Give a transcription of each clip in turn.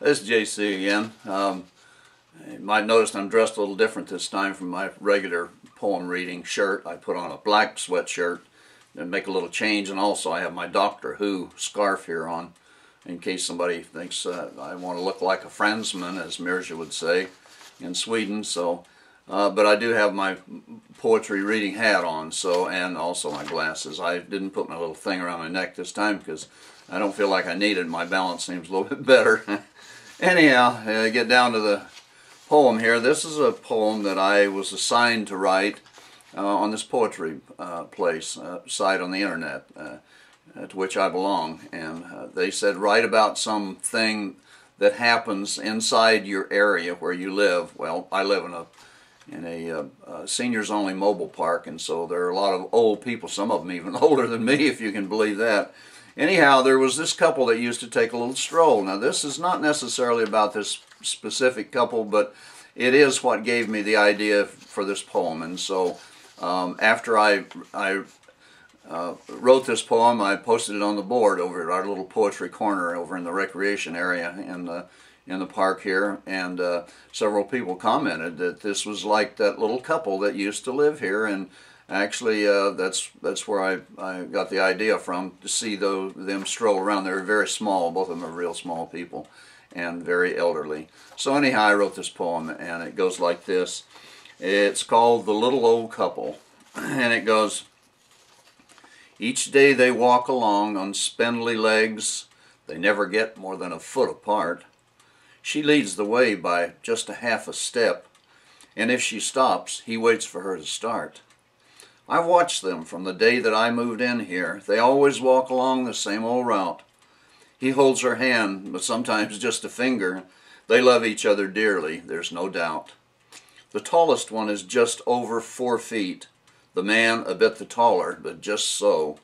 This is JC again. You might notice I'm dressed a little different this time from my regular poem reading shirt. I put on a black sweatshirt and make a little change, and also I have my Doctor Who scarf here on in case somebody thinks I want to look like a Fransman, as Mirja would say in Sweden. So, but I do have my poetry reading hat on, and also my glasses. I didn't put my little thing around my neck this time because I don't feel like I need it. My balance seems a little bit better. Anyhow, get down to the poem here. This is a poem that I was assigned to write on this poetry site on the internet to which I belong. And they said, write about something that happens inside your area where you live. Well, I live in a seniors only mobile park, and so there are a lot of old people, some of them even older than me, if you can believe that. Anyhow, there was this couple that used to take a little stroll. Now, this is not necessarily about this specific couple, but it is what gave me the idea for this poem. And so after I wrote this poem, I posted it on the board over at our little poetry corner over in the recreation area in the park here, and several people commented that this was like that little couple that used to live here. And actually, that's where I got the idea from, to see them stroll around. They're very small. Both of them are real small people and very elderly. So anyhow, I wrote this poem, and it goes like this. It's called The Little Old Couple, and it goes, each day they walk along on spindly legs. They never get more than a foot apart. She leads the way by just a half a step, and if she stops, he waits for her to start. I've watched them from the day that I moved in here. They always walk along the same old route. He holds her hand, but sometimes just a finger. They love each other dearly, there's no doubt. The tallest one is just over 4 feet. The man a bit the taller, but just so.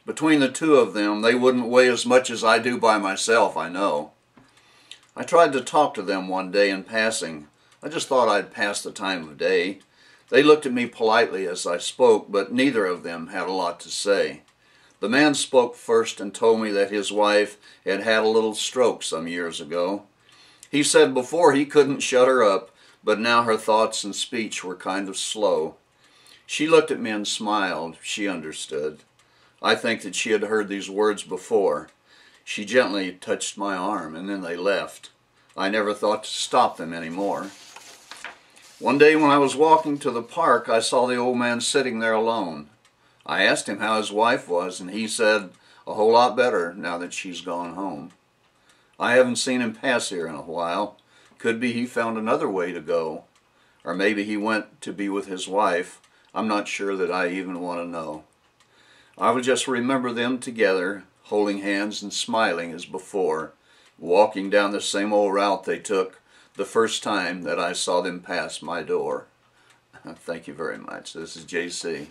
Between the two of them, they wouldn't weigh as much as I do by myself, I know. I tried to talk to them one day in passing. I just thought I'd pass the time of day. They looked at me politely as I spoke, but neither of them had a lot to say. The man spoke first and told me that his wife had had a little stroke some years ago. He said before he couldn't shut her up, but now her thoughts and speech were kind of slow. She looked at me and smiled. She understood. I think that she had heard these words before. She gently touched my arm, and then they left. I never thought to stop them anymore. One day when I was walking to the park, I saw the old man sitting there alone. I asked him how his wife was, and he said, a whole lot better now that she's gone home. I haven't seen him pass here in a while. Could be he found another way to go. Or maybe he went to be with his wife. I'm not sure that I even want to know. I would just remember them together, holding hands and smiling as before, walking down the same old route they took the first time that I saw them pass my door. Thank you very much. This is JC.